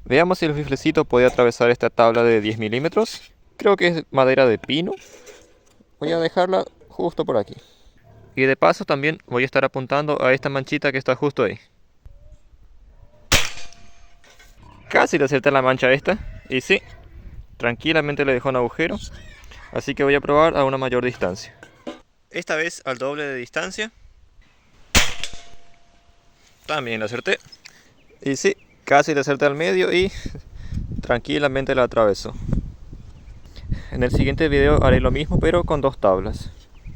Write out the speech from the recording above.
Veamos si el riflecito puede atravesar esta tabla de 10 milímetros. Creo que es madera de pino. Voy a dejarla justo por aquí. Y de paso también voy a estar apuntando a esta manchita que está justo ahí. Casi le acerté la mancha a esta. Y sí, tranquilamente le dejó un agujero. Así que voy a probar a una mayor distancia. Esta vez al doble de distancia. También le acerté. Y sí, casi le acerté al medio y tranquilamente la atravesó. En el siguiente video haré lo mismo pero con dos tablas.